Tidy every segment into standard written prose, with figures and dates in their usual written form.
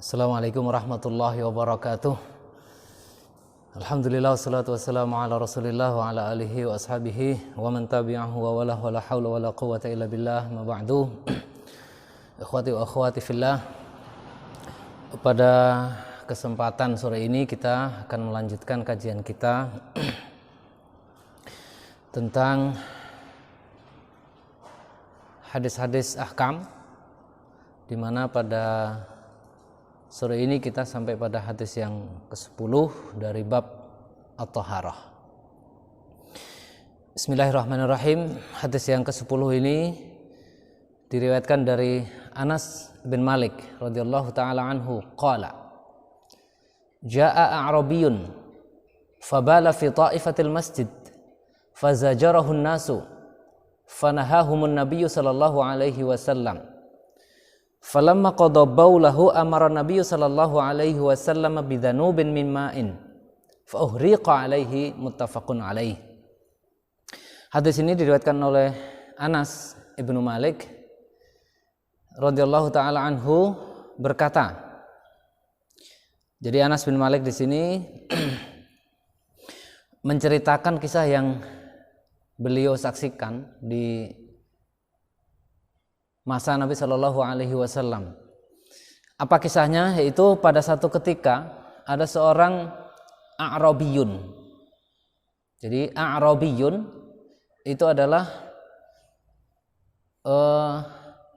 Assalamualaikum warahmatullahi wabarakatuh. Alhamdulillah wassalatu wassalamu ala Rasulillah wa ala alihi wa ashabihi wa man tabi'ahu wa wala hawla wa la quwwata illa billah. Ma ba'du. Ikhwati wa akhwati fillah. Pada kesempatan sore ini kita akan melanjutkan kajian kita tentang hadis-hadis ahkam, di mana pada sore ini kita sampai pada hadis yang ke-10 dari bab At-Taharah. Bismillahirrahmanirrahim. Hadis yang ke-10 ini diriwayatkan dari Anas bin Malik radhiyallahu taala anhu qala: Jaa'a a'rabiyyun fabala fi ta'ifatil masjid fazajarahu an-nasu fanahahumun nabiyyu sallallahu alaihi wasallam. Falamma qada baulahu amara nabiyyu sallallahu alaihi wasallam bidhanubin min ma'in fa uhriqa alaihi, muttafaqun alaih. Hadis ini diriwayatkan oleh Anas ibnu Malik radhiyallahu taala anhu berkata. Jadi Anas bin Malik di sini menceritakan kisah yang beliau saksikan di masa Nabi Shallallahu Alaihi Wasallam. Apa kisahnya? Yaitu pada satu ketika ada seorang A'rabiyun. Jadi A'rabiyun itu adalah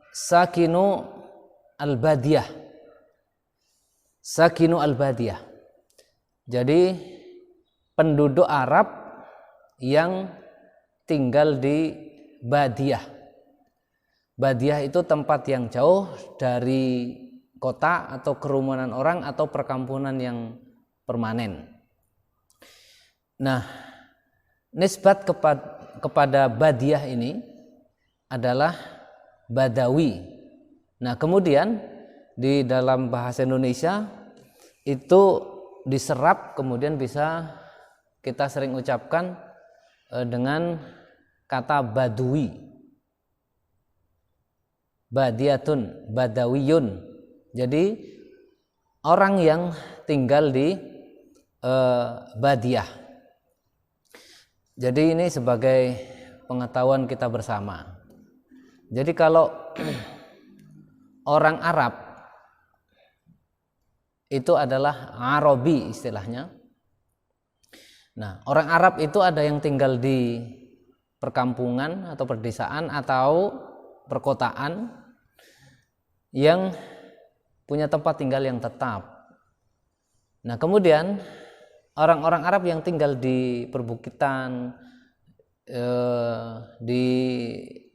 sakinu al-badiyah. Sakinu al-badiyah. Jadi penduduk Arab yang tinggal di badiyah. Badiyah itu tempat yang jauh dari kota atau kerumunan orang atau perkampungan yang permanen. Nah, nisbat kepada badiyah ini adalah Badawi. Nah, kemudian di dalam bahasa Indonesia itu diserap, kemudian bisa kita sering ucapkan dengan kata Badui. Badiyatun, badawiyun. Jadi orang yang tinggal di badiyah. Jadi ini sebagai pengetahuan kita bersama. Jadi kalau orang Arab itu adalah Arabi istilahnya. Nah, orang Arab itu ada yang tinggal di perkampungan atau perdesaan atau perkotaan yang punya tempat tinggal yang tetap. Nah, kemudian orang-orang Arab yang tinggal di perbukitan,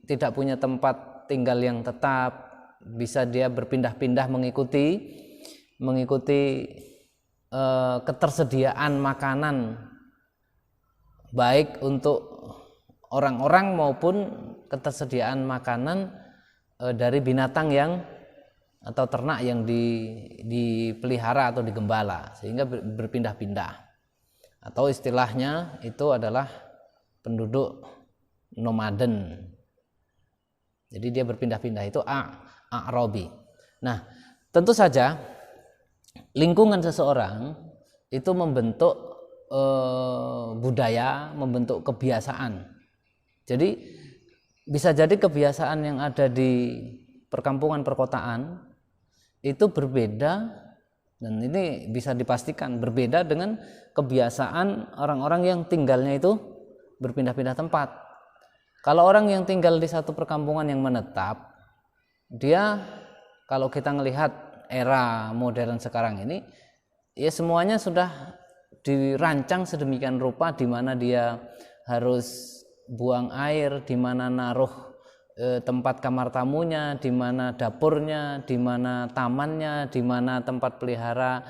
tidak punya tempat tinggal yang tetap, bisa dia berpindah-pindah mengikuti ketersediaan makanan, baik untuk orang-orang maupun ketersediaan makanan dari binatang atau ternak yang dipelihara atau digembala, sehingga berpindah-pindah. Atau istilahnya itu adalah penduduk nomaden. Jadi dia berpindah-pindah, itu A'rabi. Nah, tentu saja lingkungan seseorang itu membentuk budaya, membentuk kebiasaan. Jadi bisa jadi kebiasaan yang ada di perkampungan perkotaan itu berbeda, dan ini bisa dipastikan berbeda dengan kebiasaan orang-orang yang tinggalnya itu berpindah-pindah tempat. Kalau orang yang tinggal di satu perkampungan yang menetap, dia, kalau kita melihat era modern sekarang ini, ya semuanya sudah dirancang sedemikian rupa, di mana dia harus buang air, di mana naruh tempat kamar tamunya, di mana dapurnya, di mana tamannya, di mana tempat pelihara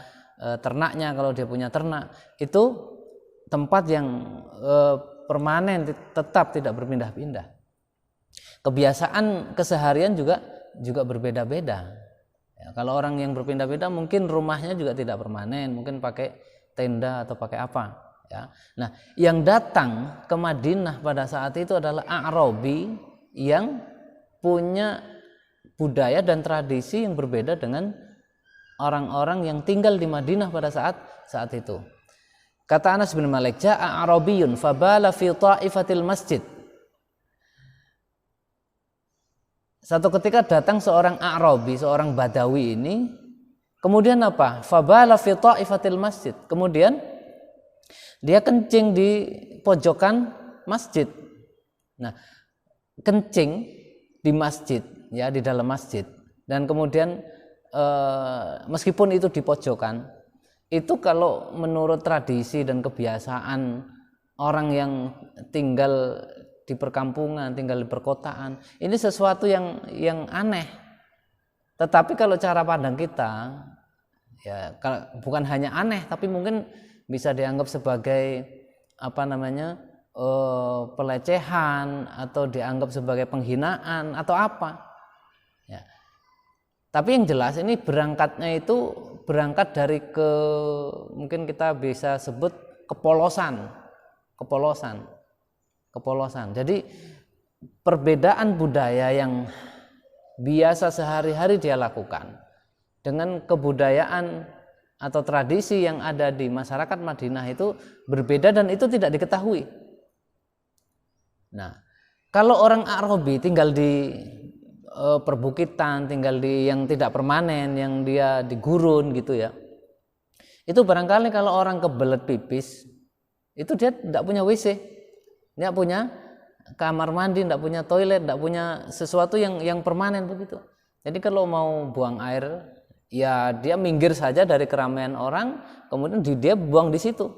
ternaknya kalau dia punya ternak. Itu tempat yang permanen, tetap tidak berpindah-pindah. Kebiasaan keseharian juga berbeda-beda. Ya, kalau orang yang berpindah-pindah mungkin rumahnya juga tidak permanen, mungkin pakai tenda atau pakai apa. Ya. Nah, yang datang ke Madinah pada saat itu adalah A'rabi yang punya budaya dan tradisi yang berbeda dengan orang-orang yang tinggal di Madinah pada saat itu. Kata Anas bin Malik, ja'a Arabiyyun fabala fi ta'ifatil masjid. Satu ketika datang seorang Arabi, seorang Badawi ini, kemudian apa? Fabala fi ta'ifatil masjid. Kemudian dia kencing di pojokan masjid. Nah, kencing di masjid, ya, di dalam masjid. Dan kemudian meskipun itu di pojokan, itu kalau menurut tradisi dan kebiasaan orang yang tinggal di perkampungan, tinggal di perkotaan, ini sesuatu yang aneh. Tetapi kalau cara pandang kita, ya bukan hanya aneh, tapi mungkin bisa dianggap sebagai pelecehan atau dianggap sebagai penghinaan atau apa. Ya. Tapi yang jelas ini berangkatnya itu berangkat dari mungkin kita bisa sebut kepolosan. Jadi perbedaan budaya yang biasa sehari-hari dia lakukan dengan kebudayaan atau tradisi yang ada di masyarakat Madinah itu berbeda dan itu tidak diketahui. Nah, kalau orang Arabi tinggal di perbukitan, tinggal di yang tidak permanen, yang dia di gurun gitu ya, itu barangkali kalau orang kebelet pipis itu dia tidak punya WC, tidak punya kamar mandi, tidak punya toilet, tidak punya sesuatu yang permanen begitu. Jadi kalau mau buang air, ya dia minggir saja dari keramaian orang, kemudian dia buang di situ.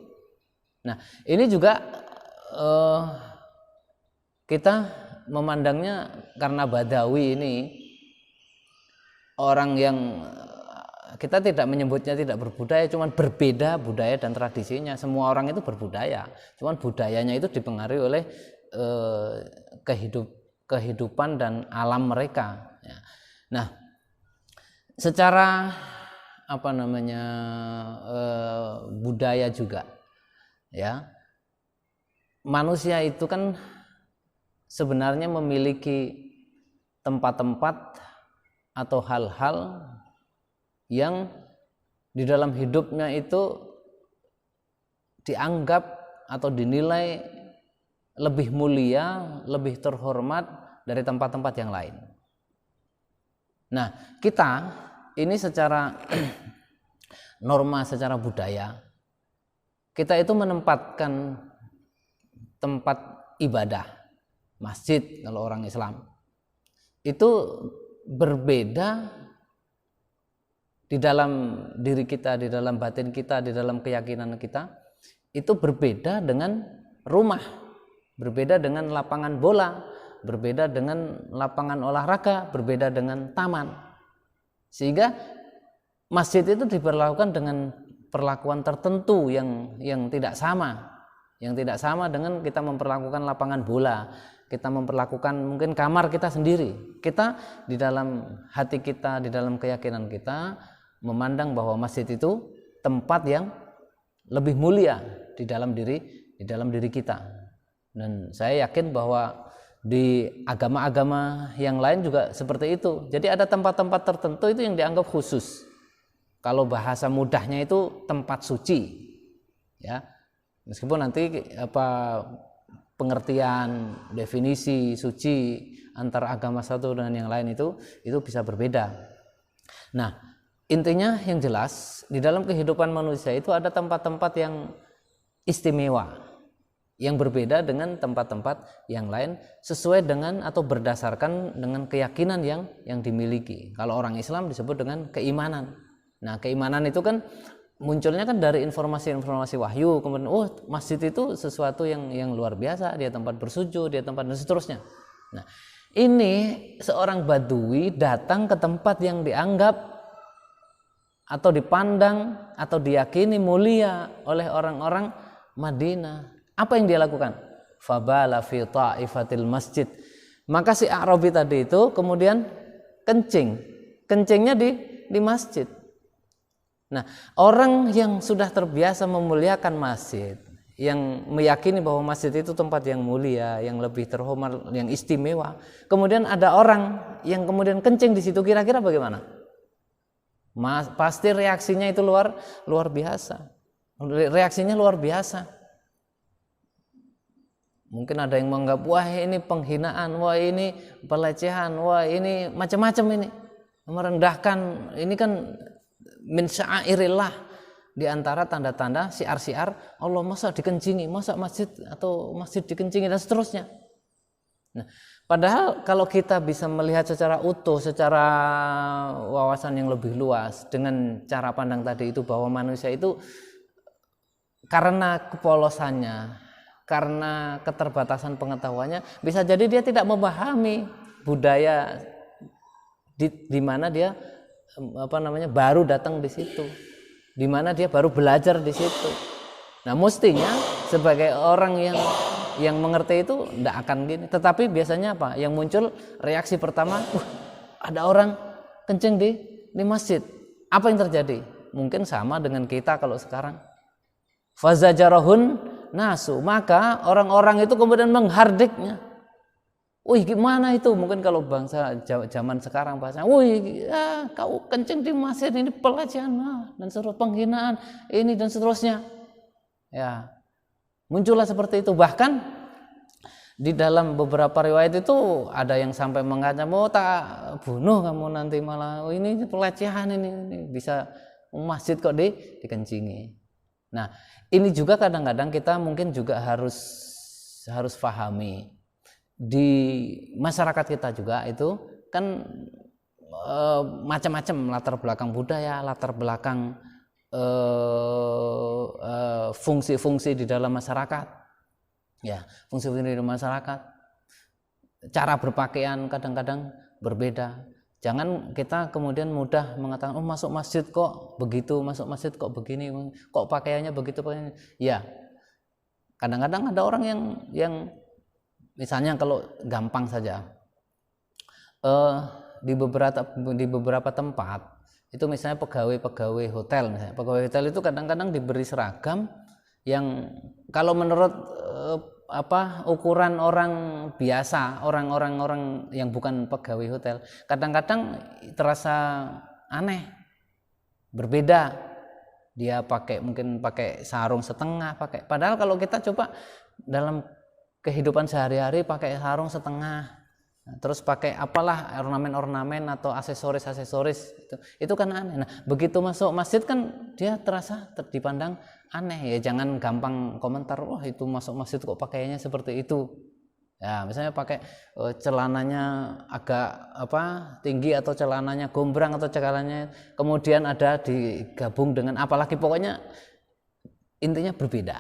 Nah, ini juga kita memandangnya karena Badawi ini orang yang kita tidak menyebutnya tidak berbudaya, cuman berbeda budaya dan tradisinya. Semua orang itu berbudaya, cuman budayanya itu dipengaruhi oleh kehidupan dan alam mereka. Ya. Nah, secara budaya juga, ya, manusia itu kan sebenarnya memiliki tempat-tempat atau hal-hal yang di dalam hidupnya itu dianggap atau dinilai lebih mulia, lebih terhormat dari tempat-tempat yang lain. Nah, kita ini secara norma, secara budaya, kita itu menempatkan tempat ibadah, masjid kalau orang Islam, itu berbeda di dalam diri kita, di dalam batin kita, di dalam keyakinan kita, itu berbeda dengan rumah, berbeda dengan lapangan bola, berbeda dengan lapangan olahraga, berbeda dengan taman. Sehingga masjid itu diperlakukan dengan perlakuan tertentu yang tidak sama, dengan kita memperlakukan lapangan bola, kita memperlakukan mungkin kamar kita sendiri. Kita di dalam hati kita, di dalam keyakinan kita memandang bahwa masjid itu tempat yang lebih mulia di dalam diri kita. Dan saya yakin bahwa di agama-agama yang lain juga seperti itu. Jadi ada tempat-tempat tertentu itu yang dianggap khusus. Kalau bahasa mudahnya itu tempat suci. Ya. Meskipun nanti pengertian definisi suci antara agama satu dengan yang lain itu bisa berbeda. Nah, intinya yang jelas di dalam kehidupan manusia itu ada tempat-tempat yang istimewa, yang berbeda dengan tempat-tempat yang lain sesuai dengan atau berdasarkan dengan keyakinan yang dimiliki. Kalau orang Islam disebut dengan keimanan. Nah, keimanan itu kan munculnya kan dari informasi-informasi wahyu, kemudian masjid itu sesuatu yang luar biasa, dia tempat bersujud, dia tempat dan seterusnya. Nah, ini seorang Badui datang ke tempat yang dianggap atau dipandang atau diyakini mulia oleh orang-orang Madinah. Apa yang dia lakukan? Fabala fi ta'ifatil masjid. Maka si Arabi tadi itu kemudian kencingnya di masjid. Nah, orang yang sudah terbiasa memuliakan masjid, yang meyakini bahwa masjid itu tempat yang mulia, yang lebih terhormat, yang istimewa, kemudian ada orang yang kemudian kencing di situ, kira-kira bagaimana? pasti reaksinya itu luar biasa. Reaksinya luar biasa. Mungkin ada yang menganggap, wah ini penghinaan, wah ini pelecehan, wah ini macam-macam, ini merendahkan. Ini kan min sya'airillah, di antara tanda-tanda syiar-syiar Allah, masa dikencingi, masa masjid atau masjid dikencingi dan seterusnya. Nah, padahal kalau kita bisa melihat secara utuh, secara wawasan yang lebih luas, dengan cara pandang tadi itu, bahwa manusia itu karena kepolosannya, karena keterbatasan pengetahuannya, bisa jadi dia tidak memahami budaya di mana dia baru datang di situ, di mana dia baru belajar di situ. Nah, mestinya sebagai orang yang mengerti itu tidak akan gini. Tetapi biasanya apa? Yang muncul reaksi pertama, ada orang kencing di masjid. Apa yang terjadi? Mungkin sama dengan kita kalau sekarang. Fazajarahun nasu, maka orang-orang itu kemudian menghardiknya. Wih, gimana itu? Mungkin kalau bangsa zaman sekarang bahasanya, wih, kau kencing di masjid, ini pelecehan dan seterusnya, penghinaan ini dan seterusnya. Ya, muncullah seperti itu. Bahkan di dalam beberapa riwayat itu ada yang sampai mengancam, oh tak bunuh kamu nanti, malah ini pelecehan, ini bisa masjid kok dikencingi. Nah, ini juga kadang-kadang kita mungkin juga harus pahami, di masyarakat kita juga itu kan macam-macam latar belakang budaya, latar belakang fungsi-fungsi di dalam masyarakat. Ya, fungsi-fungsi di dalam masyarakat. Cara berpakaian kadang-kadang berbeda. Jangan kita kemudian mudah mengatakan, oh masuk masjid kok begitu, masuk masjid kok begini, kok pakaiannya begitu, pakaiannya. Ya, kadang-kadang ada orang yang misalnya kalau gampang saja, di beberapa tempat itu misalnya pegawai hotel, misalnya pegawai hotel itu kadang-kadang diberi seragam yang kalau menurut ukuran orang biasa, orang-orang yang bukan pegawai hotel, kadang-kadang terasa aneh, berbeda. Dia mungkin pakai sarung setengah, padahal kalau kita coba dalam kehidupan sehari-hari pakai sarung setengah, terus pakai apalah ornamen-ornamen atau aksesoris itu kan aneh. Nah, begitu masuk masjid kan dia terasa dipandang aneh. Ya jangan gampang komentar, wah itu masuk masjid kok pakaiannya seperti itu. Ya, misalnya pakai celananya agak tinggi, atau celananya gombrang, atau celananya kemudian ada digabung dengan apalagi, pokoknya intinya berbeda.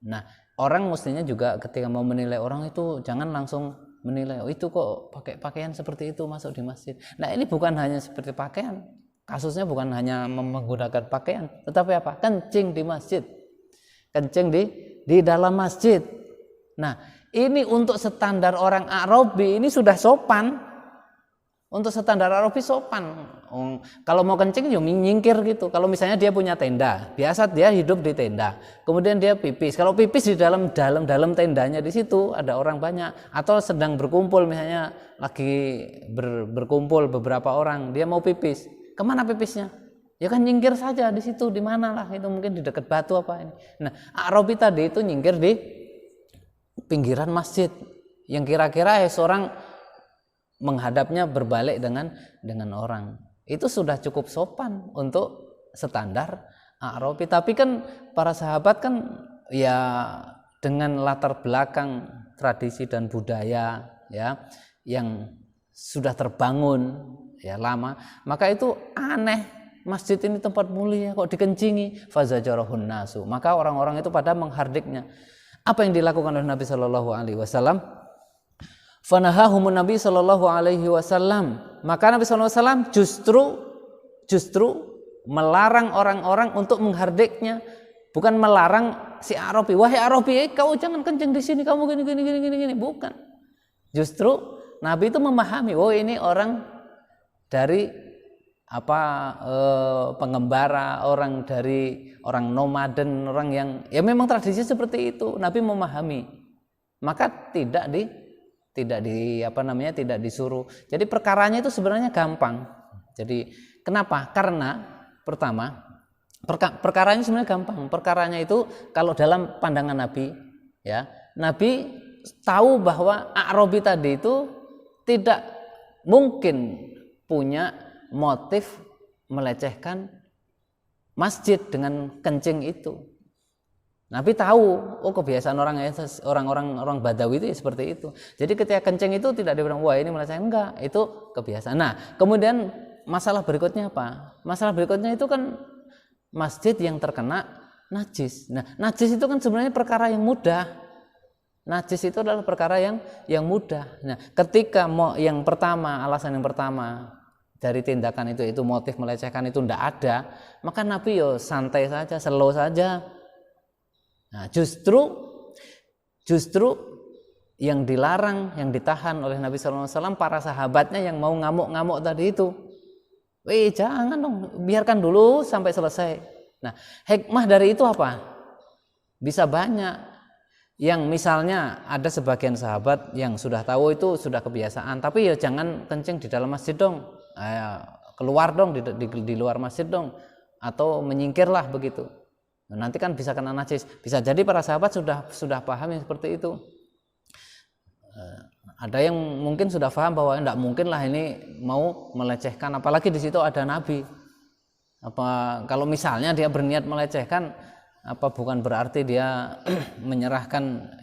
Nah, orang mestinya juga ketika mau menilai orang itu jangan langsung menilai, oh itu kok pakai pakaian seperti itu masuk di masjid. Nah, ini bukan hanya seperti pakaian, kasusnya bukan hanya menggunakan pakaian, tetapi apa? Kencing di masjid, kencing di dalam masjid. Nah, ini untuk standar orang Arabi ini sudah sopan. Untuk standar Arabi sopan. Kalau mau kencing ya nyingkir gitu. Kalau misalnya dia punya tenda, biasa dia hidup di tenda. Kemudian dia pipis. Kalau pipis di dalam tendanya, di situ ada orang banyak, atau sedang berkumpul, misalnya lagi berkumpul beberapa orang, dia mau pipis. Kemana pipisnya? Ya kan nyingkir saja di situ, di mana lah itu, mungkin di dekat batu apa ini. Nah, Arabi tadi itu nyingkir di pinggiran masjid, yang kira-kira seorang menghadapnya berbalik dengan orang. Itu sudah cukup sopan untuk standar Arabi. Tapi kan para sahabat kan ya dengan latar belakang tradisi dan budaya ya yang sudah terbangun ya lama, maka itu aneh, masjid ini tempat mulia kok dikencingi. Fazajarahun nasu, maka orang-orang itu pada menghardiknya. Apa yang dilakukan oleh Nabi Shallallahu Alaihi Wasallam? Fanahahumun Nabi Shallallahu Alaihi Wasallam, maka Nabi Shallallahu Alaihi Wasallam justru melarang orang-orang untuk menghardiknya, bukan melarang si Arabi, wahai Arabi, kau jangan kencing di sini, kamu gini, bukan. Justru Nabi itu memahami, oh ini orang dari pengembara, orang nomaden, orang yang ya memang tradisi seperti itu. Nabi memahami, maka tidak disuruh. Jadi perkaranya itu sebenarnya gampang. Jadi Kenapa? Karena pertama, perkaranya sebenarnya gampang. Perkaranya itu kalau dalam pandangan Nabi, ya, Nabi tahu bahwa A'rabi tadi itu tidak mungkin punya motif melecehkan masjid dengan kencing itu. Nabi tahu, kebiasaan orang Badawi itu ya seperti itu. Jadi ketika kencing itu tidak dibilang wah ini melecehkan, enggak, itu kebiasaan. Nah, kemudian masalah berikutnya apa? Masalah berikutnya itu kan masjid yang terkena najis. Nah, najis itu kan sebenarnya perkara yang mudah. Najis itu adalah perkara yang mudah. Nah, ketika yang pertama, alasan yang pertama dari tindakan itu motif melecehkan itu tidak ada, maka Nabi yo santai saja, slow saja. Nah, justru yang dilarang, yang ditahan oleh Nabi SAW para sahabatnya yang mau ngamuk-ngamuk tadi itu. Jangan dong, biarkan dulu sampai selesai. Nah, hikmah dari itu apa? Bisa banyak. Yang misalnya ada sebagian sahabat yang sudah tahu itu sudah kebiasaan, tapi ya jangan kencing di dalam masjid dong. Keluar dong di luar masjid dong, atau menyingkirlah begitu. Nah, nanti kan bisa kena najis. Bisa jadi para sahabat sudah paham yang seperti itu. Ada yang mungkin sudah paham bahwa tidak mungkin lah ini mau melecehkan, apalagi di situ ada Nabi. Kalau misalnya dia berniat melecehkan, bukan berarti dia menyerahkan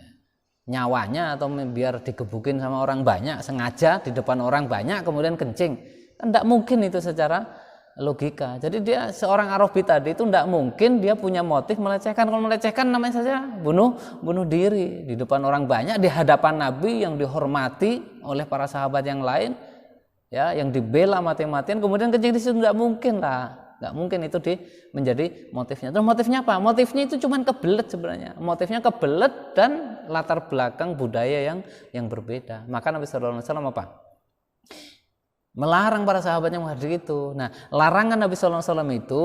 nyawanya atau biar digebukin sama orang banyak sengaja di depan orang banyak kemudian kencing. Kan tidak mungkin itu secara logika. Jadi dia seorang Arabi tadi itu tidak mungkin dia punya motif melecehkan. Kalau melecehkan namanya saja bunuh diri di depan orang banyak, di hadapan Nabi yang dihormati oleh para sahabat yang lain, ya, yang dibela mati-matian, kemudian kencing di situ, tidak mungkin lah. Nggak mungkin itu menjadi motifnya. Terus motifnya apa? Motifnya itu cuma kebelet sebenarnya. Motifnya kebelet dan latar belakang budaya yang berbeda. Maka Nabi SAW apa? Melarang para sahabatnya menghadiri itu. Nah, larangan Nabi SAW itu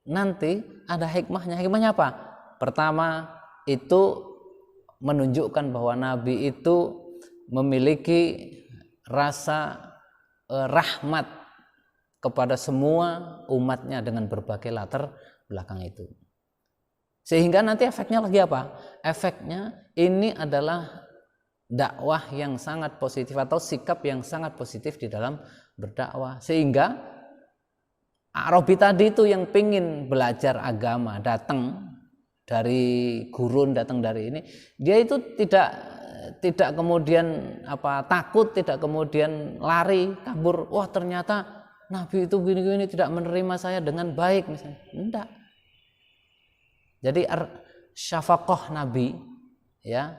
nanti ada hikmahnya. Hikmahnya apa? Pertama, itu menunjukkan bahwa Nabi itu memiliki rasa rahmat kepada semua umatnya dengan berbagai latar belakang itu. Sehingga nanti efeknya lagi apa? Efeknya ini adalah dakwah yang sangat positif atau sikap yang sangat positif di dalam berdakwah. Sehingga Arabi tadi itu yang pingin belajar agama, datang dari gurun, datang dari ini, dia itu tidak kemudian takut, tidak kemudian lari, kabur. Wah, ternyata Nabi itu gini-gini tidak menerima saya dengan baik misalnya. Enggak. Jadi syafaqah Nabi, ya,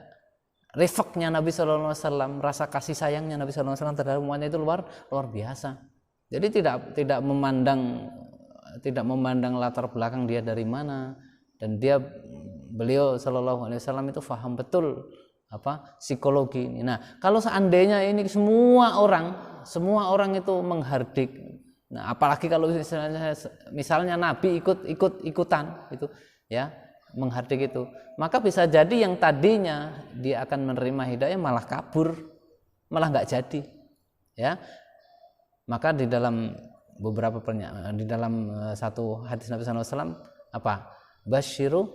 rifqnya Nabi SAW, rasa kasih sayangnya Nabi SAW terhadap umatnya itu luar biasa. Jadi tidak memandang latar belakang dia dari mana, dan beliau Shallallahu Alaihi Wasallam itu paham betul psikologi ini. Nah, kalau seandainya ini semua orang itu menghardik, nah apalagi kalau misalnya Nabi ikutan itu, ya, menghardik itu, maka bisa jadi yang tadinya dia akan menerima hidayah malah kabur, malah nggak jadi, ya. Maka di dalam satu hadis Nabi SAW basyiru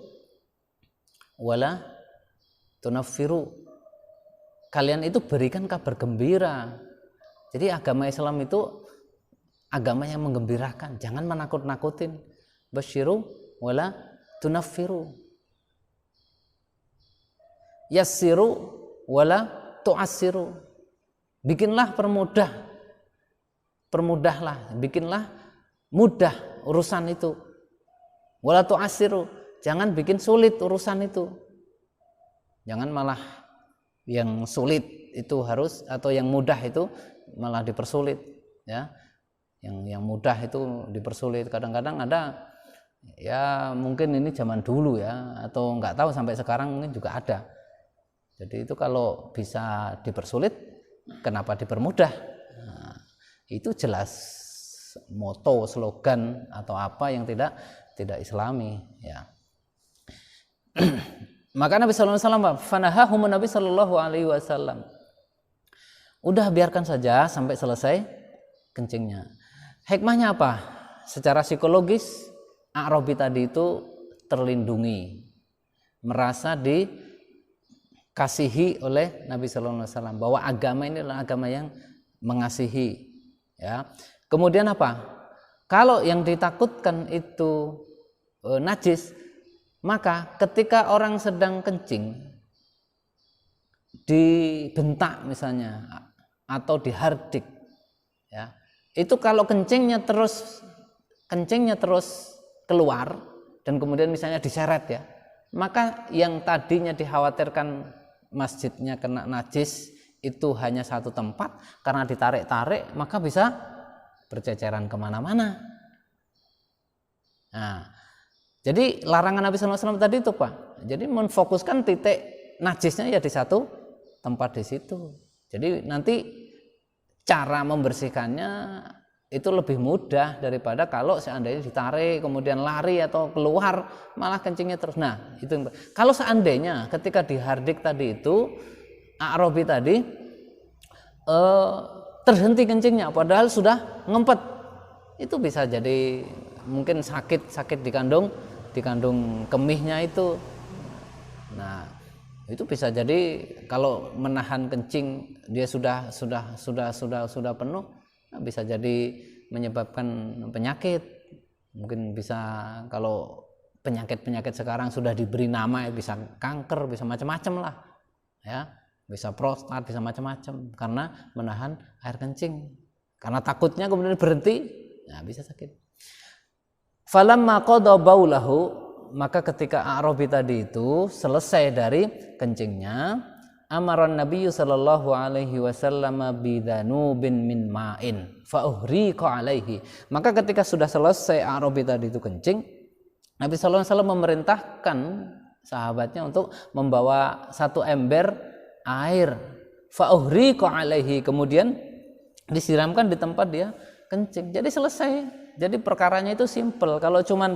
wala tunaffiru, kalian itu berikan kabar gembira. Jadi agama Islam itu agama yang menggembirakan, jangan menakut-nakutin. Basyiru wala tunaffiru, yassiru wala tu'assiru, bikinlah permudahlah, bikinlah mudah urusan itu. Wala tu'assiru, jangan bikin sulit urusan itu. Jangan malah yang sulit itu harus, atau yang mudah itu malah dipersulit, ya. Yang mudah itu dipersulit. Kadang-kadang ada, ya mungkin ini zaman dulu ya, atau nggak tahu sampai sekarang mungkin juga ada. Jadi itu kalau bisa dipersulit, kenapa dipermudah? Nah, itu jelas moto, slogan atau apa yang tidak Islami, ya. Maka Nabi sallallahu alaihi wasallam fanahahum Nabi sallallahu alaihi wasallam. Udah biarkan saja sampai selesai kencingnya. Hikmahnya apa? Secara psikologis A'rabi tadi itu terlindungi, merasa dikasihi oleh Nabi Sallallahu Alaihi Wasallam, bahwa agama ini adalah agama yang mengasihi. Ya. Kemudian apa? Kalau yang ditakutkan itu najis, maka ketika orang sedang kencing, dibentak misalnya atau dihardik, ya, itu kalau kencingnya terus keluar dan kemudian misalnya diseret, ya, maka yang tadinya dikhawatirkan masjidnya kena najis itu hanya satu tempat, karena ditarik-tarik maka bisa berceceran kemana-mana. Nah, jadi larangan Nabi SAW tadi itu Pak, jadi menfokuskan titik najisnya ya di satu tempat di situ. Jadi nanti cara membersihkannya itu lebih mudah daripada kalau seandainya ditarik kemudian lari atau keluar malah kencingnya terus. Nah, itu kalau seandainya ketika dihardik tadi itu A'rabi tadi terhenti kencingnya padahal sudah ngempet, itu bisa jadi mungkin sakit dikandung kemihnya itu. Nah, itu bisa jadi kalau menahan kencing dia sudah penuh, bisa jadi menyebabkan penyakit. Mungkin bisa, kalau penyakit sekarang sudah diberi nama, bisa kanker, bisa macam-macam lah, ya, bisa prostat, bisa macam-macam karena menahan air kencing. Karena takutnya kemudian berhenti, nah bisa sakit. Falamma qada baulahu, maka ketika A'rabi tadi itu selesai dari kencingnya, amaran Nabi sallallahu alaihi wasallam bidanubin min ma'in fa uhriqa alaihi. Maka ketika sudah selesai A'rabi tadi itu kencing, Nabi sallallahu alaihi wasallam memerintahkan sahabatnya untuk membawa satu ember air, fa uhriqa alaihi, kemudian disiramkan di tempat dia kencing. Jadi selesai. Jadi perkaranya itu simple. Kalau cuman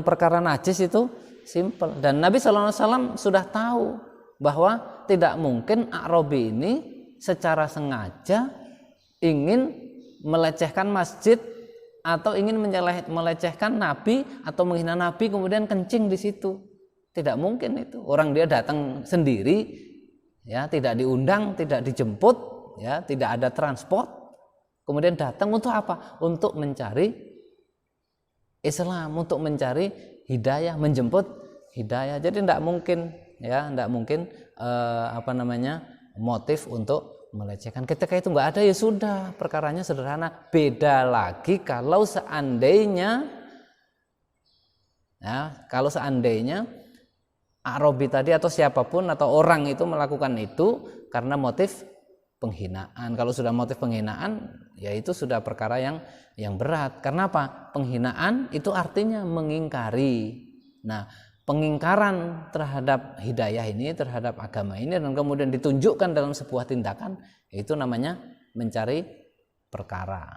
perkara najis itu simple. Dan Nabi SAW sudah tahu bahwa tidak mungkin A'rabi ini secara sengaja ingin melecehkan masjid atau ingin melecehkan Nabi atau menghina Nabi kemudian kencing di situ. Tidak mungkin itu. Orang dia datang sendiri, ya, tidak diundang, tidak dijemput, ya, tidak ada transport. Kemudian datang untuk apa? Untuk mencari Islam, untuk mencari hidayah, menjemput hidayah. Jadi tidak mungkin, ya, tidak mungkin motif untuk melecehkan. Ketika itu nggak ada, ya sudah, perkaranya sederhana. Beda lagi kalau seandainya A'rabi tadi atau siapapun atau orang itu melakukan itu karena motif penghinaan. Kalau sudah motif penghinaan, ya itu sudah perkara yang berat. Karena apa? Penghinaan itu artinya mengingkari. Nah, pengingkaran terhadap hidayah ini, terhadap agama ini, dan kemudian ditunjukkan dalam sebuah tindakan, itu namanya mencari perkara.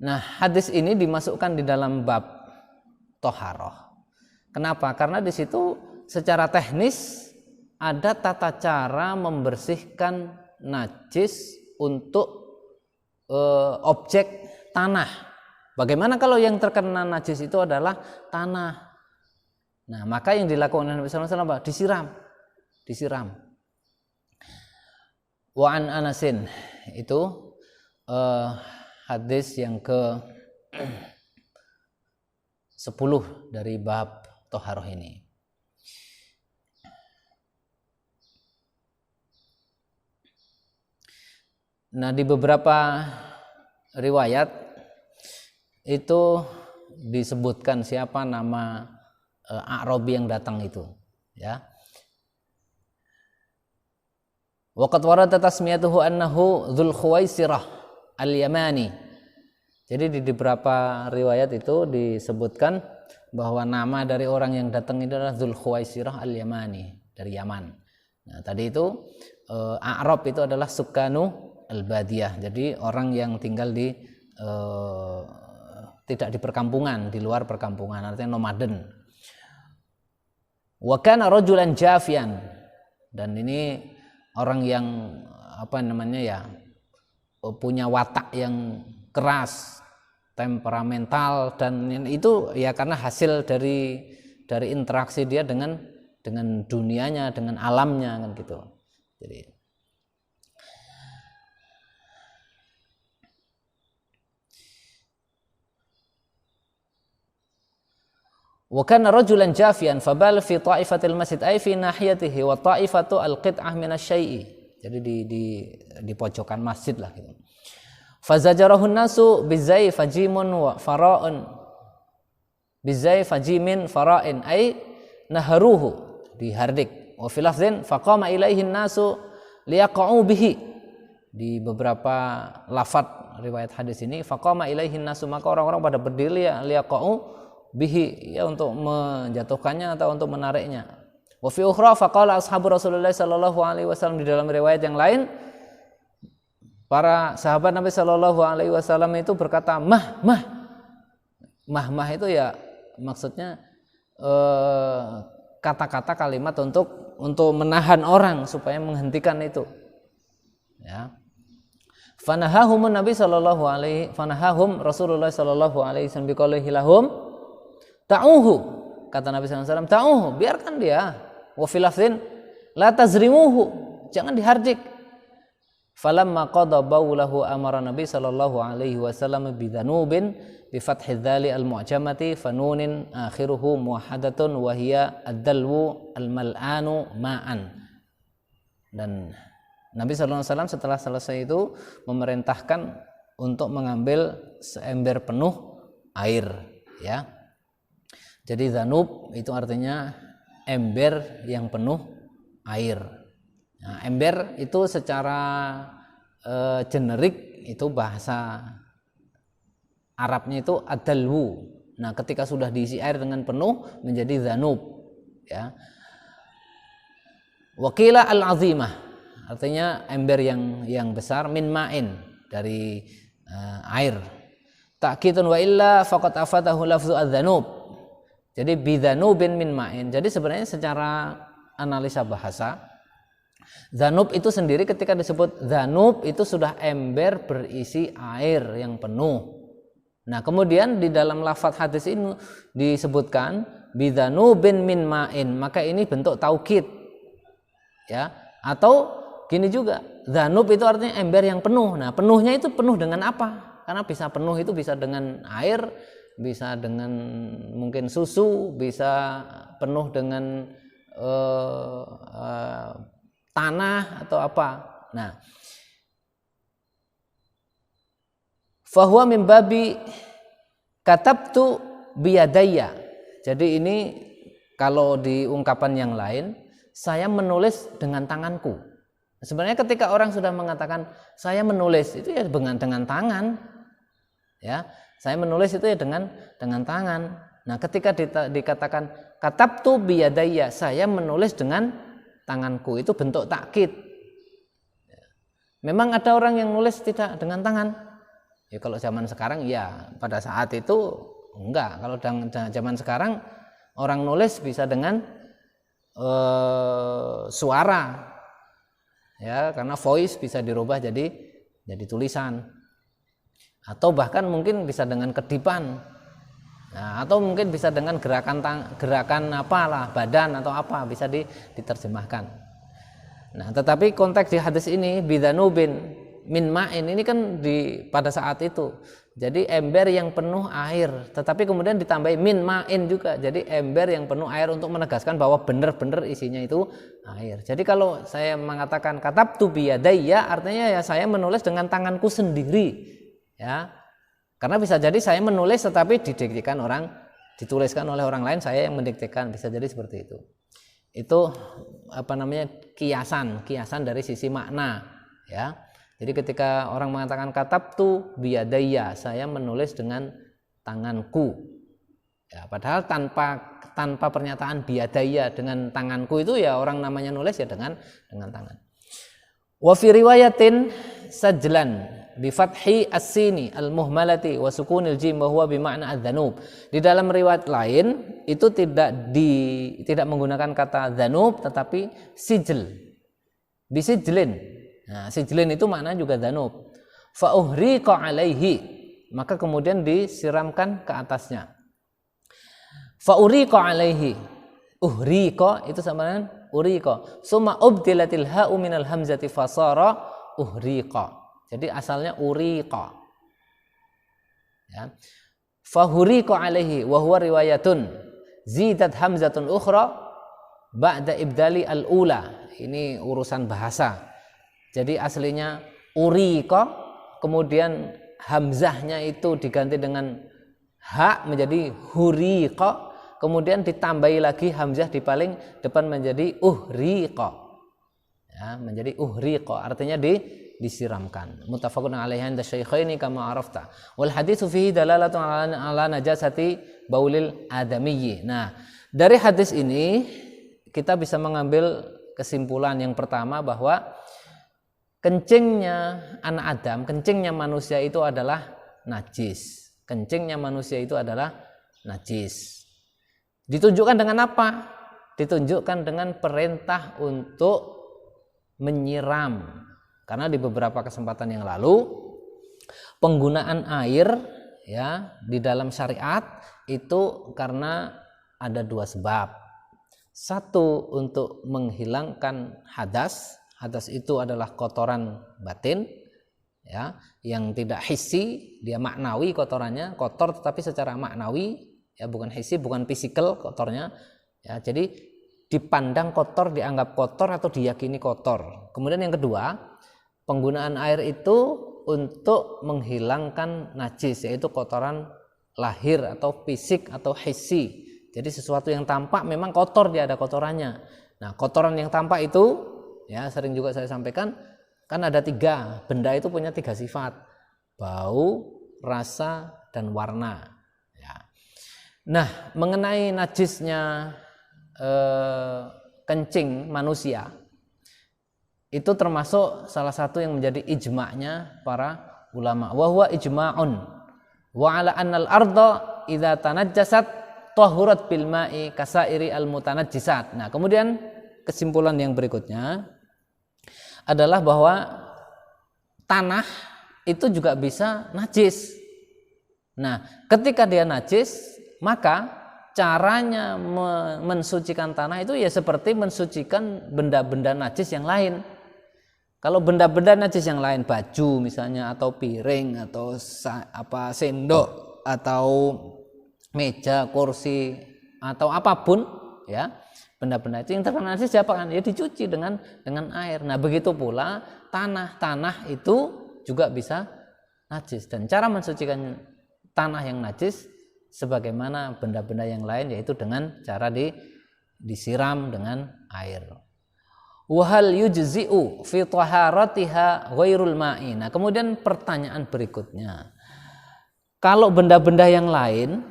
Nah, hadis ini dimasukkan di dalam bab toharoh. Kenapa? Karena di situ secara teknis ada tata cara membersihkan najis untuk objek tanah. Bagaimana kalau yang terkena najis itu adalah tanah? Nah, maka yang dilakukan Nabi SAW apa? Disiram. Wa an Anasin, itu hadis yang ke 10 dari bab toharoh ini. Nah, di beberapa riwayat itu disebutkan siapa nama A'rabi yang datang itu, ya. Waqad warada tasmiyatuhu annahu Dzul Khuwaisirah al-Yamani. Jadi di beberapa riwayat itu disebutkan bahwa nama dari orang yang datang itu adalah Dzul Khuwaisirah al-Yamani, dari Yaman. Nah, tadi itu A'rab itu adalah sukanu al-badiyah, jadi orang yang tinggal di tidak di perkampungan, di luar perkampungan, artinya nomaden. Wa kana rajulan jafian, dan ini orang yang punya watak yang keras, temperamental, dan itu ya karena hasil dari interaksi dia dengan dunianya, dengan alamnya kan gitu. Jadi wa kana rajulan jafian fabal fi ta'ifatil masjid ay fi nahiyatihi wa ta'ifatu al-qit'ah minasy-syai'i. Jadi di pojokan masjid lah gitu. Fazajarahun nasu bizai fajimun wa fara'un bizai fajimin fara'in ay naharuhu, dihardik. Wa fil lafzin faqama ilaihin nasu liyaqa'u bihi. Di beberapa lafaz riwayat hadis ini faqama ilaihin nasu, maka orang-orang pada berdiri liyaqa'u bihi, ya untuk menjatuhkannya atau untuk menariknya. Wa fi ukhra faqala ashabu Rasulullah sallallahu alaihi wasallam, di dalam riwayat yang lain para sahabat Nabi sallallahu alaihi wasallam itu berkata mah itu ya maksudnya kata-kata kalimat untuk menahan orang supaya menghentikan itu, ya. Fanahahum Rasulullah sallallahu alaihi wasallam biqaulihi lahum ta'uhu, kata Nabi sallallahu alaihi wasallam, ta'uhu, biarkan dia. Wa fil lafzin la tazrimuhu, jangan dihardik. Falamma qada baulahu amara Nabi sallallahu alaihi wasallam bidzanubin bi fathi dzali al-mu'jamati fanunin akhiruhu muwahhadatun wa hiya ad-dalwu al-mal'anu ma'an. Dan Nabi sallallahu alaihi wasallam setelah selesai itu memerintahkan untuk mengambil seember penuh air, ya. Jadi dzanub itu artinya ember yang penuh air. Nah, ember itu secara generik itu bahasa Arabnya itu adalwu. Nah, ketika sudah diisi air dengan penuh menjadi dzanub, ya. Wakila al-azimah artinya ember yang besar, min ma'in dari air. Ta'kidun wa illa faqad afatahu lafzu adz-dzanub. Jadi bidzanubin min ma'in. Jadi sebenarnya secara analisa bahasa, dzanub itu sendiri ketika disebut dzanub itu sudah ember berisi air yang penuh. Nah, kemudian di dalam lafaz hadis ini disebutkan bidzanubin min ma'in, maka ini bentuk taukid. Ya, atau gini juga, dzanub itu artinya ember yang penuh. Nah, penuhnya itu penuh dengan apa? Karena bisa penuh itu bisa dengan air, bisa dengan mungkin susu, bisa penuh dengan tanah atau apa. Nah, fahuwa min babi katabtu biyadayya. Jadi ini kalau di ungkapan yang lain, saya menulis dengan tanganku. Sebenarnya ketika orang sudah mengatakan saya menulis, itu ya dengan tangan, ya. Saya menulis itu ya dengan tangan. Nah, ketika dikatakan katabtu biyadayya, saya menulis dengan tanganku, itu bentuk takkid. Memang ada orang yang nulis tidak dengan tangan. Ya kalau zaman sekarang ya, pada saat itu enggak. Kalau zaman sekarang orang nulis bisa dengan suara. Ya, karena voice bisa dirubah jadi tulisan. Atau bahkan mungkin bisa dengan kedipan, nah, atau mungkin bisa dengan gerakan apalah badan atau apa bisa diterjemahkan. Nah, tetapi konteks di hadis ini bidzanubin min ma'in ini kan pada saat itu. Jadi ember yang penuh air, tetapi kemudian ditambahi min ma'in juga. Jadi ember yang penuh air untuk menegaskan bahwa benar-benar isinya itu air. Jadi kalau saya mengatakan katabtu biyadayya, artinya ya saya menulis dengan tanganku sendiri. Ya, karena bisa jadi saya menulis tetapi dituliskan oleh orang lain, saya yang mendiktekan, bisa jadi seperti itu. Itu kiasan dari sisi makna, ya. Jadi ketika orang mengatakan katabtu biyadayya, saya menulis dengan tanganku. Ya, padahal tanpa pernyataan biyadayya dengan tanganku itu ya orang namanya nulis ya dengan tangan. Wa fi riwayatin sajlan bi fathi as-sini al-muhmalati wa sukunil jim wa huwa bi ma'na adz-dzanub. Di dalam riwayat lain itu tidak menggunakan kata dzanub tetapi sijl. Bisijlin. Nah, sijlin itu makna juga dzanub. fa uhriqa alaihi, maka kemudian disiramkan ke atasnya. Fa uriqa alaihi, uhriqa itu sama dengan uriqa. Summa ubdilatil ha'u minal hamzati fasara uhriqa. Jadi asalnya uriqa. Ya. Fahuriqa alaihi wa huwa riwayatun zidat hamzatun ukhra ba'da ibdali al-ula. Ini urusan bahasa. Jadi aslinya uriqa, kemudian hamzahnya itu diganti dengan ha menjadi huriqa, kemudian ditambahi lagi hamzah di paling depan menjadi uhriqa. Ya, menjadi uhriqa, artinya disiramkan. Muttafaqun alaihi inda syaikhaini kama arafta. Wal haditsu fihi dalalatun ala najasati baulil adamiyyi. Nah, dari hadis ini kita bisa mengambil kesimpulan yang pertama bahwa kencingnya anak Adam, kencingnya manusia itu adalah najis. Kencingnya manusia itu adalah najis. Ditunjukkan dengan apa? Ditunjukkan dengan perintah untuk menyiram. Karena di beberapa kesempatan yang lalu penggunaan air ya di dalam syariat itu karena ada dua sebab. Satu, untuk menghilangkan hadas. Hadas itu adalah kotoran batin ya, yang tidak hissi, dia maknawi kotorannya, kotor tetapi secara maknawi ya, bukan hissi, bukan fisikal kotornya ya. Jadi dipandang kotor, dianggap kotor atau diyakini kotor. Kemudian yang kedua, penggunaan air itu untuk menghilangkan najis, yaitu kotoran lahir atau fisik atau hissi. Jadi sesuatu yang tampak memang kotor, dia ada kotorannya. Nah, kotoran yang tampak itu ya sering juga saya sampaikan, kan ada tiga, benda itu punya tiga sifat: bau, rasa, dan warna ya. Nah, mengenai najisnya kencing manusia, itu termasuk salah satu yang menjadi ijma'nya para ulama. Wa huwa ijma'un wa ala annal arda idza tanajjasat tahurat bil ma'i kasairi al mutanajjisat. Nah, kemudian kesimpulan yang berikutnya adalah bahwa tanah itu juga bisa najis. Nah, ketika dia najis, maka caranya mensucikan tanah itu ya seperti mensucikan benda-benda najis yang lain. Kalau benda-benda najis yang lain, baju misalnya, atau piring, atau sendok, atau meja, kursi, atau apapun ya, benda-benda itu yang terkena najis siapa kan? Ya dicuci dengan air. Nah, begitu pula tanah itu juga bisa najis, dan cara mensucikan tanah yang najis sebagaimana benda-benda yang lain, yaitu dengan cara disiram dengan air. Wahal yujzi'u fi taharatiha ghairul ma'i. Nah, kemudian pertanyaan berikutnya, kalau benda-benda yang lain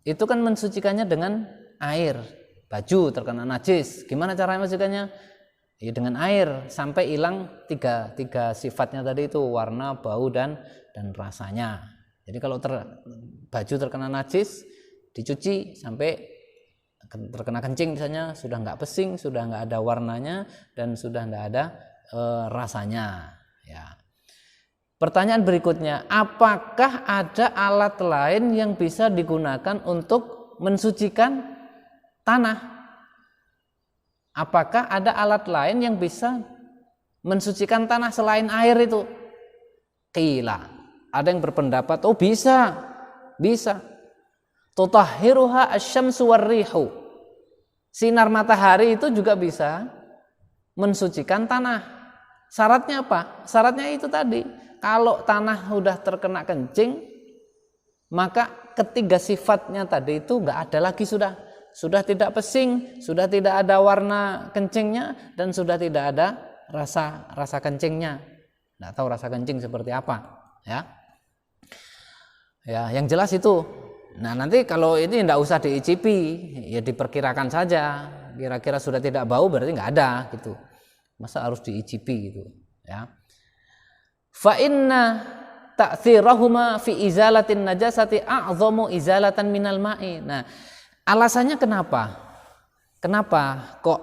itu kan mensucikannya dengan air, baju terkena najis, gimana caranya mensucikannya? Ya dengan air sampai hilang tiga sifatnya tadi itu, warna, bau, dan rasanya. Jadi kalau baju terkena najis dicuci sampai terkena kencing misalnya, sudah nggak pesing, sudah nggak ada warnanya, dan sudah nggak ada rasanya ya. Pertanyaan berikutnya, apakah ada alat lain yang bisa digunakan untuk mensucikan tanah? Apakah ada alat lain yang bisa mensucikan tanah selain air itu? Qila, ada yang berpendapat, oh bisa. Tutahhiruha asy-syamsu war-rihu. Sinar matahari itu juga bisa mensucikan tanah. Syaratnya apa? Syaratnya itu tadi, kalau tanah sudah terkena kencing, maka ketiga sifatnya tadi itu enggak ada lagi, sudah tidak pesing, sudah tidak ada warna kencingnya, dan sudah tidak ada rasa kencingnya. Enggak tahu rasa kencing seperti apa, ya. Ya, yang jelas itu. Nah, nanti kalau ini tidak usah diicipi, ya diperkirakan saja. Kira-kira sudah tidak bau berarti nggak ada gitu. Masa harus diicipi gitu, ya. Fa inna ta'thirahuma fi izalatin najasati a'zamu izalatan minal ma'i. Nah, alasannya kenapa? Kenapa kok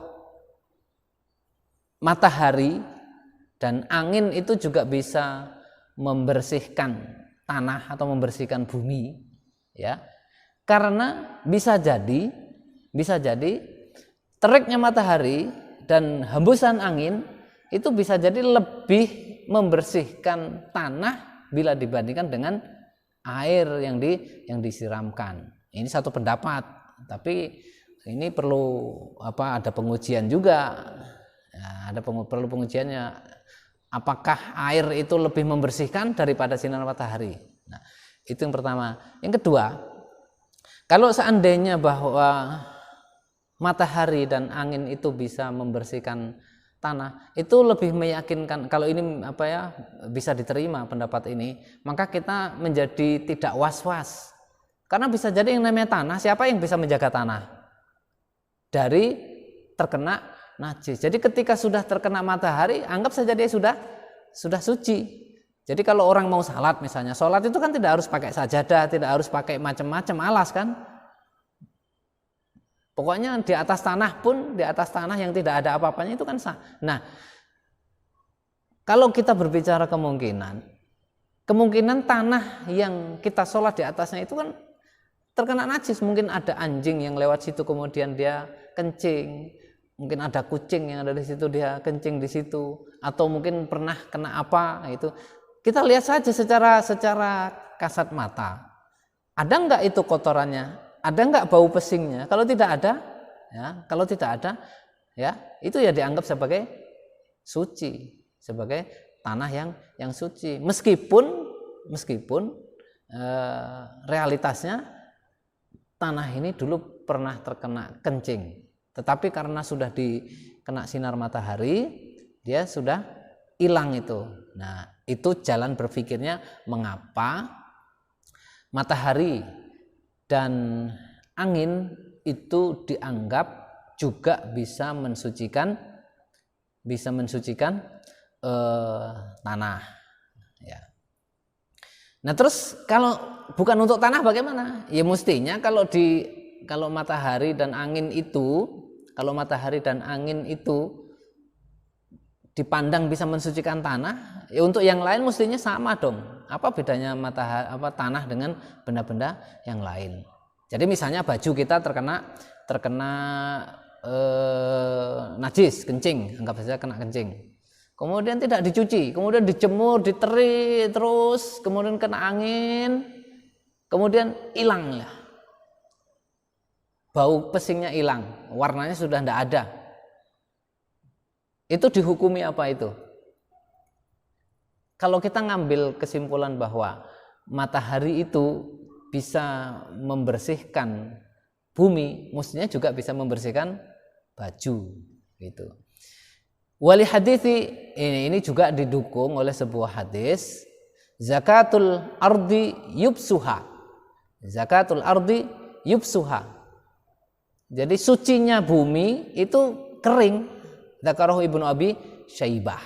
matahari dan angin itu juga bisa membersihkan tanah atau membersihkan bumi, ya. Karena bisa jadi teriknya matahari dan hembusan angin itu bisa jadi lebih membersihkan tanah bila dibandingkan dengan air yang disiramkan. Ini satu pendapat, tapi ini perlu ada pengujian juga. Ya, perlu pengujiannya. Apakah air itu lebih membersihkan daripada sinar matahari? Nah, itu yang pertama. Yang kedua, kalau seandainya bahwa matahari dan angin itu bisa membersihkan tanah, itu lebih meyakinkan. Kalau ini bisa diterima pendapat ini, maka kita menjadi tidak was-was. Karena bisa jadi yang namanya tanah, siapa yang bisa menjaga tanah dari terkena najis? Jadi ketika sudah terkena matahari, anggap saja dia sudah suci. Jadi kalau orang mau salat misalnya, salat itu kan tidak harus pakai sajadah, tidak harus pakai macam-macam alas kan. Pokoknya di atas tanah pun, di atas tanah yang tidak ada apa-apanya itu kan sah. Nah, kalau kita berbicara kemungkinan tanah yang kita sholat di atasnya itu kan terkena najis. Mungkin ada anjing yang lewat situ kemudian dia kencing, mungkin ada kucing yang ada di situ dia kencing di situ, atau mungkin pernah kena apa itu. Kita lihat saja secara kasat mata. Ada enggak itu kotorannya? Ada enggak bau pesingnya? Kalau tidak ada, ya itu ya dianggap sebagai suci, sebagai tanah yang suci. Meskipun realitasnya tanah ini dulu pernah terkena kencing, tetapi karena sudah dikena sinar matahari, dia sudah hilang itu. Nah, itu jalan berpikirnya mengapa matahari dan angin itu dianggap juga bisa mensucikan tanah. Ya. Nah, terus kalau bukan untuk tanah bagaimana? Ya mestinya kalau matahari dan angin itu dipandang bisa mensucikan tanah, ya untuk yang lain mestinya sama dong. Apa bedanya tanah dengan benda-benda yang lain? Jadi misalnya baju kita terkena najis, kencing, anggap saja kena kencing. Kemudian tidak dicuci, kemudian dijemur, diterik terus, kemudian kena angin, kemudian hilang lah. Bau pesingnya hilang, warnanya sudah tidak ada. Itu dihukumi apa itu? Kalau kita ngambil kesimpulan bahwa matahari itu bisa membersihkan bumi, mestinya juga bisa membersihkan baju gitu. Wali hadithi ini juga didukung oleh sebuah hadis, zakatul ardi yubsuha. Zakatul ardi yubsuha. Jadi sucinya bumi itu kering. Dzakarahu Ibnu Abi Syaibah.